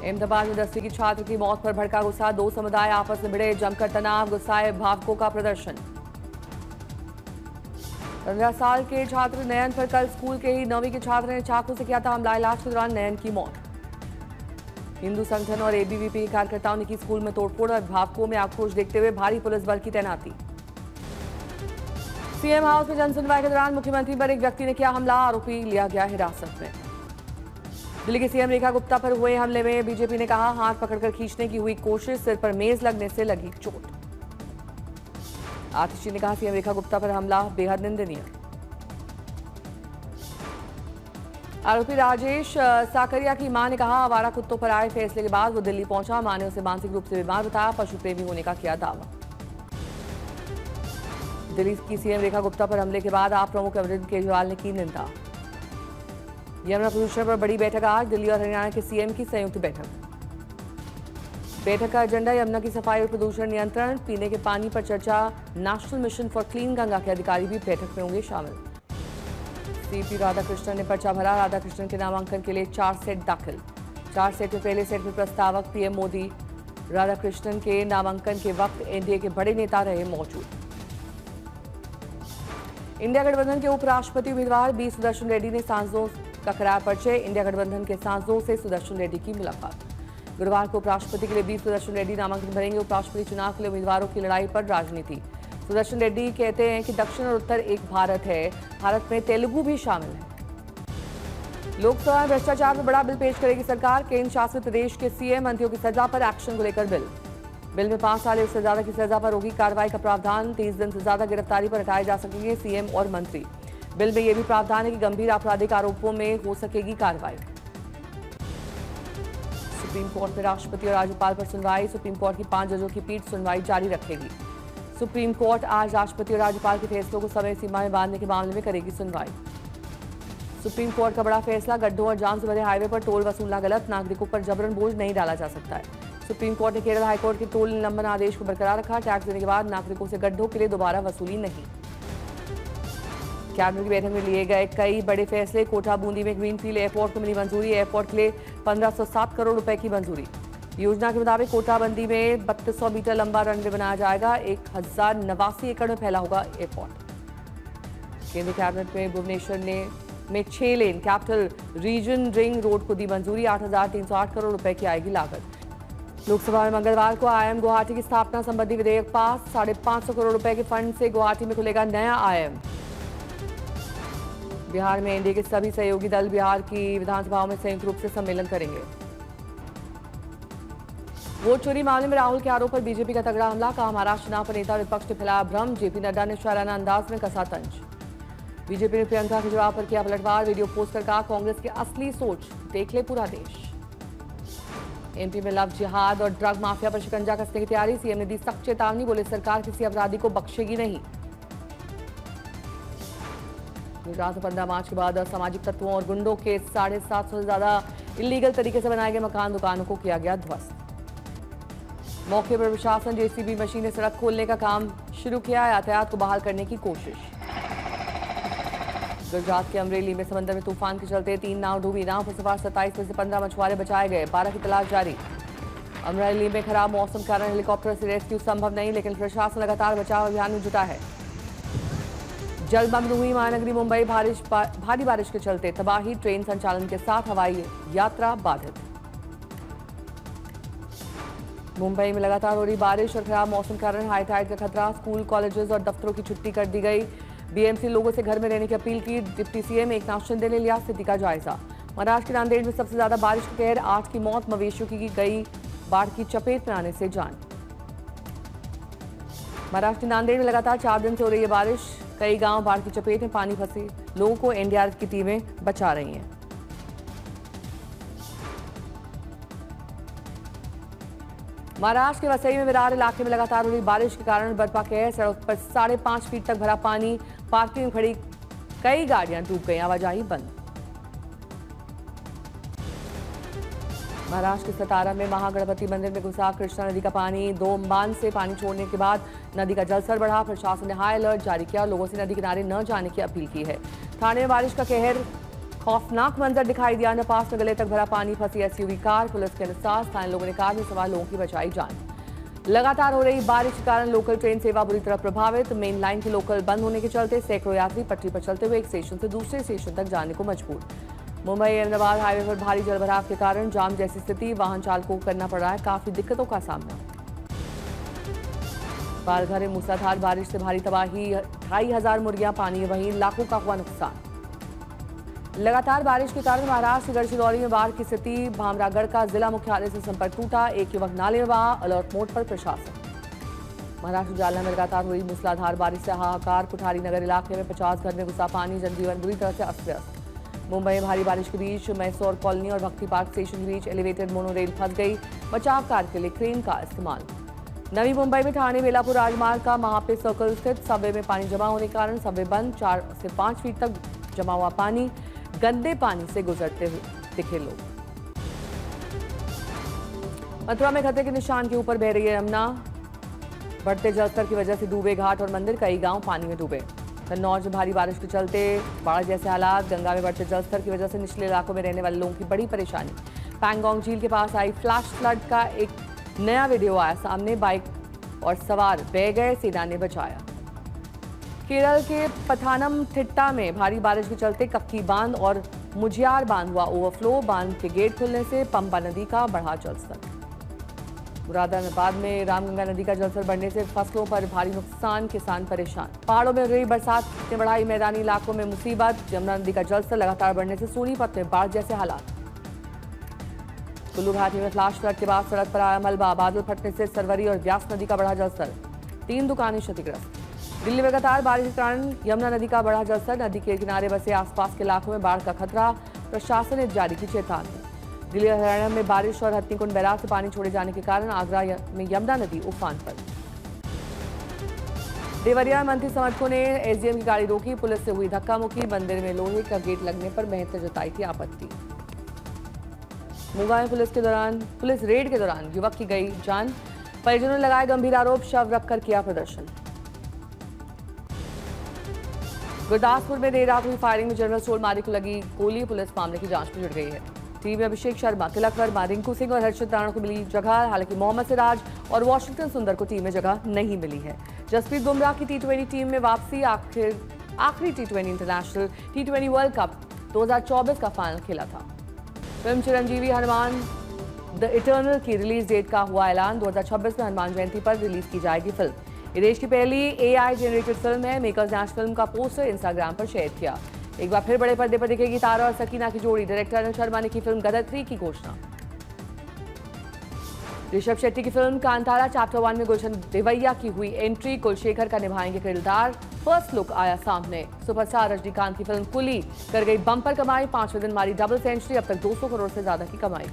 अहमदाबाद में 10वीं की छात्र की मौत पर भड़का गुस्सा, दो समुदाय आपस में भिड़े, जमकर तनाव, गुस्साए भावुकों का प्रदर्शन। 15 साल के छात्र नयन पर कल स्कूल के ही 9वीं के छात्र ने चाकू से किया था हमला, इलाज के दौरान नयन की मौत। हिंदू संगठन और एबीवीपी के कार्यकर्ताओं ने की स्कूल में तोड़फोड़, अभिभावकों में आक्रोश देखते हुए भारी पुलिस बल की तैनाती। सीएम हाउस में जनसुनवाई के दौरान मुख्यमंत्री पर एक व्यक्ति ने किया हमला, आरोपी लिया गया हिरासत में। दिल्ली की सीएम रेखा गुप्ता पर हुए हमले में बीजेपी ने कहा हाथ पकड़कर खींचने की हुई कोशिश, सिर पर मेज लगने से लगी चोट। आतिशी ने कहा सीएम रेखा गुप्ता पर हमला बेहद निंदनीय। आरोपी राजेश साकरिया की मां ने कहा आवारा कुत्तों पर आए फैसले के बाद वो दिल्ली पहुंचा, मां ने उसे मानसिक रूप से बीमार बताया, पशु प्रेमी होने का किया दावा। दिल्ली की सीएम रेखा गुप्ता पर हमले के बाद आप प्रमुख अरविंद केजरीवाल ने की निंदा। यमुना प्रदूषण पर बड़ी बैठक आज, दिल्ली और हरियाणा के सीएम की संयुक्त बैठक का एजेंडा यमुना की सफाई और प्रदूषण नियंत्रण, पीने के पानी पर चर्चा, national mission for clean Ganga के अधिकारी भी बैठक में होंगे शामिल। सीपी राधाकृष्णन ने पर्चा भरा, राधाकृष्णन के नामांकन के लिए 4 सेट दाखिल। 4 सेट में पहले सेट में प्रस्तावक पीएम मोदी, राधाकृष्णन के नामांकन के वक्त एनडीए के बड़े नेता रहे मौजूद। इंडिया गठबंधन के उपराष्ट्रपति उम्मीदवार बी सुदर्शन रेड्डी ने सांसदों का कराया परिचय, इंडिया गठबंधन के सांसदों से सुदर्शन रेड्डी की मुलाकात। गुरुवार को उपराष्ट्रपति के लिए बी सुदर्शन रेड्डी नामांकन भरेंगे। उपराष्ट्रपति चुनाव के लिए उम्मीदवारों की लड़ाई पर राजनीति। सुदर्शन रेड्डी कहते हैं कि दक्षिण और उत्तर एक भारत है, भारत में तेलुगु भी शामिल है। लोकसभा में भ्रष्टाचार पर बड़ा बिल पेश करेगी सरकार, केंद्र शासित प्रदेश के सीएम मंत्रियों की सजा पर एक्शन को लेकर बिल में 5 साल या उससे ज्यादा की सजा पर होगी कार्रवाई का प्रावधान, 30 दिन से ज्यादा गिरफ्तारी पर हटाए जा सकेंगे सीएम और मंत्री। बिल में यह भी प्रावधान है कि गंभीर आपराधिक आरोपों में हो सकेगी कार्रवाई। सुप्रीम कोर्ट में राष्ट्रपति और राज्यपाल पर सुनवाई, सुप्रीम कोर्ट की 5 जजों की पीठ सुनवाई जारी रखेगी। सुप्रीम कोर्ट आज राष्ट्रपति और राज्यपाल के फैसलों को समय सीमा में बांधने के मामले में करेगी सुनवाई। सुप्रीम कोर्ट का बड़ा फैसला, गड्ढों और जाम से भरे हाईवे पर टोल वसूलना गलत, नागरिकों पर जबरन बोझ नहीं डाला जा सकता है। सुप्रीम कोर्ट ने केरल हाईकोर्ट के टोल निलंबन आदेश को बरकरार रखा, टैक्स देने के बाद नागरिकों से गड्ढों के लिए दोबारा वसूली नहीं। कैबिनेट की बैठक में लिए गए कई बड़े फैसले, कोटा बूंदी में ग्रीनफील्ड एयरपोर्ट को मिली मंजूरी, एयरपोर्ट के लिए 1507 करोड़ रुपए की मंजूरी। योजना के मुताबिक कोटाबंदी में 3200 मीटर लंबा रनवे बनाया जाएगा, 1089 एकड़ में फैला होगा एयरपोर्ट। केंद्रीय कैबिनेट में भुवनेश्वर में 6 लेन कैपिटल रीजन रिंग रोड को दी मंजूरी, 8308 करोड़ रुपए की आएगी लागत। लोकसभा में मंगलवार को आईएम गुवाहाटी की स्थापना संबंधी विधेयक पास, 550 करोड़ रुपए के फंड से गुवाहाटी में खुलेगा नया आईएम। बिहार में एनडीए के सभी सहयोगी दल बिहार की विधानसभाओं में संयुक्त रूप से सम्मेलन करेंगे। वोट चोरी मामले में राहुल के आरोप पर बीजेपी का तगड़ा हमला, कहा महाराष्ट्र चुनाव पर नेता विपक्ष ने फैलाया भ्रम, जेपी नड्डा ने शायराना अंदाज में कसा तंज। बीजेपी ने प्रियंका के जवाब पर किया पलटवार, वीडियो पोस्ट कर कहा कांग्रेस की असली सोच देख ले पूरा देश। एमपी में लव जिहाद और ड्रग माफिया पर शिकंजा कसने की तैयारी, सीएम ने दी सख्त चेतावनी, बोले सरकार किसी अपराधी को बख्शेगी नहीं। गुजरात में 15 मार्च के बाद असामाजिक तत्वों और गुंडों के 750 से ज्यादा इलीगल तरीके से बनाए गए मकान दुकानों को किया गया ध्वस्त। मौके पर प्रशासन जेसीबी मशीन ने सड़क खोलने का काम शुरू किया, यातायात को बहाल करने की कोशिश। गुजरात के अमरेली में समंदर में तूफान के चलते 3 नाव डूबी, नाव पर सवार 27 में से 15 मछुआरे बचाए गए, 12 की तलाश जारी। अमरेली में खराब मौसम के कारण हेलीकॉप्टर से रेस्क्यू संभव नहीं, लेकिन प्रशासन लगातार बचाव अभियान में जुटा है। जलमग्न हुई महानगरी मुंबई, भारी बारिश के चलते तबाही, ट्रेन संचालन के साथ हवाई यात्रा बाधित। मुंबई में लगातार हो रही बारिश और खराब मौसम के कारण हाई टाइड का खतरा, स्कूल कॉलेजेस और दफ्तरों की छुट्टी कर दी गई। बीएमसी लोगों से घर में रहने की अपील की, डिप्टी सीएम एकनाथ शिंदे ने लिया स्थिति का जायजा। महाराष्ट्र के नांदेड़ में सबसे ज्यादा बारिश का कहर, 8 की मौत, मवेशियों की गई बाढ़ की चपेट में आने से जान। महाराष्ट्र के नांदेड़ में लगातार 4 दिन से हो रही है बारिश, कई गांव बाढ़ की चपेट में पानी फंसे, लोगों को एनडीआरएफ की टीमें बचा रही हैं। महाराष्ट्र के वसई में विरार इलाके में लगातार हो रही बारिश के कारण बर्फा कहर, सड़क पर 5.5 फीट तक भरा पानी, पार्किंग में खड़ी कई गाड़ियां डूब गई, आवाजाही बंद। महाराष्ट्र के सतारा में महागणपति मंदिर में घुसा कृष्णा नदी का पानी, 2 बांध से पानी छोड़ने के बाद नदी का जलस्तर बढ़ा, प्रशासन ने हाई अलर्ट जारी किया और लोगों से नदी किनारे न जाने की अपील की है। थाने में बारिश का कहर खौफनाक मंजर दिखाई दिया, अंडरपास में गले तक भरा पानी, फंसी एसयूवी कार। पुलिस के अनुसार स्थानीय लोगों ने कार में सवार लोगों की बचाई जान। लगातार हो रही बारिश के कारण लोकल ट्रेन सेवा बुरी तरह प्रभावित। मेन लाइन के लोकल बंद होने के चलते सैकड़ों यात्री पटरी पर चलते हुए एक स्टेशन से दूसरे स्टेशन तक जाने को मजबूर। मुंबई अहमदाबाद हाईवे पर भारी जलभराव के कारण जाम जैसी स्थिति, वाहन चालकों को करना पड़ रहा है काफी दिक्कतों का सामना। पालघर में मूसलाधार बारिश से भारी तबाही, 2500 मुर्गियां पानी में, वहीं लाखों का हुआ नुकसान। लगातार बारिश के कारण महाराष्ट्र गढ़चिरौली में बाढ़ की स्थिति, भामरागढ़ का जिला मुख्यालय से संपर्क टूटा, एक युवक नाले में बहा, अलर्ट मोड पर प्रशासन। महाराष्ट्र जालना में लगातार हुई मूसलाधार बारिश से हाहाकार, कुठारी नगर इलाके में 50 घर में घुसा पानी, जनजीवन बुरी तरह से अस्त व्यस्त। मुंबई में भारी बारिश के बीच मैसूर कॉलोनी और भक्ति पार्क स्टेशन के बीच एलिवेटेड मोनोरेल फंस गई, बचाव कार्य के लिए क्रेन का इस्तेमाल। नवी मुंबई में ठाणे बेलापुर राजमार्ग का महापे सर्कल स्थित सबवे में पानी जमा होने के कारण सबवे बंद, 4 से 5 फीट तक जमा हुआ पानी, गंदे पानी से गुजरते हुए दिखे लोग। मथुरा में खतरे के निशान के ऊपर बह रही है यमुना, बढ़ते जलस्तर की वजह से डूबे घाट और मंदिर, कई गांव पानी में डूबे। कन्नौज में भारी बारिश के चलते बाढ़ जैसे हालात, गंगा में बढ़ते जलस्तर की वजह से निचले इलाकों में रहने वाले लोगों की बड़ी परेशानी। पैंगोंग झील के पास आई फ्लैश फ्लड का एक नया वीडियो आया सामने, बाइक और सवार बह गए, सेना ने बचाया। केरल के पथानमथिट्टा में भारी बारिश के चलते कक्की बांध और मुजियार बांध हुआ ओवरफ्लो, बांध के गेट खुलने से पंबा नदी का बढ़ा जलस्तर। मुरादाबाद में रामगंगा नदी का जलस्तर बढ़ने से फसलों पर भारी नुकसान, किसान परेशान। पहाड़ों में रही बरसात ने बढ़ाई मैदानी इलाकों में मुसीबत, यमुना नदी का जलस्तर लगातार बढ़ने से सोनीपत में बाढ़ जैसे हालात। कुल्लू घाटी में फ्लैश फ्लड के बाद सड़क पर आया मलबा, बादल फटने से सरवरी और व्यास नदी का बढ़ा जलस्तर, 3 दुकानें क्षतिग्रस्त। दिल्ली में लगातार बारिश के कारण यमुना नदी का बढ़ा जलस्तर, नदी के किनारे बसे आसपास के इलाकों में बाढ़ का खतरा, प्रशासन ने जारी की चेतावनी। दिल्ली और हरियाणा में बारिश और हथनीकुंड बैराज से पानी छोड़े जाने के कारण आगरा में यमुना नदी उफान पर। देवरिया में मंत्री समर्थकों ने एसडीएम की गाड़ी रोकी, पुलिस से हुई धक्का मुक्की, मंदिर में लोहे का गेट लगने पर महंत ने जताई थी आपत्ति। मुंबई में पुलिस रेड के दौरान युवक की गई जान, परिजनों ने लगाए गंभीर आरोप, शव रखकर किया प्रदर्शन। गुरदासपुर में देर रात हुई फायरिंग में जनरल स्टोर मालिक को लगी गोली, पुलिस मामले की जांच में जुट गई है। टीम में अभिषेक शर्मा, तिलक वर्मा, रिंकू सिंह और हर्षित राणा को मिली जगह, हालांकि मोहम्मद सिराज और वॉशिंगटन सुंदर को टीम में जगह नहीं मिली है। जसप्रीत बुमराह की टी20 टीम में वापसी, आखिरी टी20 इंटरनेशनल टी20 वर्ल्ड कप 2024 का फाइनल खेला था। Film Chiranjeevi Hanuman the eternal की रिलीज डेट का हुआ ऐलान, 2026 में हनुमान जयंती पर रिलीज की जाएगी फिल्म। ये देश की पहली AI जनरेटेड फिल्म है। मेकर्स ने आज फिल्म का पोस्टर इंस्टाग्राम पर शेयर किया। एक बार फिर बड़े पर्दे पर दिखेगी तारा और सकीना की जोड़ी, डायरेक्टर अनिल शर्मा ने की फिल्म गदर 3 की घोषणा। ऋषभ शेट्टी की फिल्म कांतारा चैप्टर 1 में गुलशन देवैया की हुई एंट्री, कुलशेखर का निभाएंगे किरदार, फर्स्ट लुक आया सामने। सुपरस्टार रजनीकांत की फिल्म कुली कर गई बम्पर कमाई, 5वें दिन मारी डबल सेंचुरी, अब तक 200 करोड़ से ज्यादा की कमाई।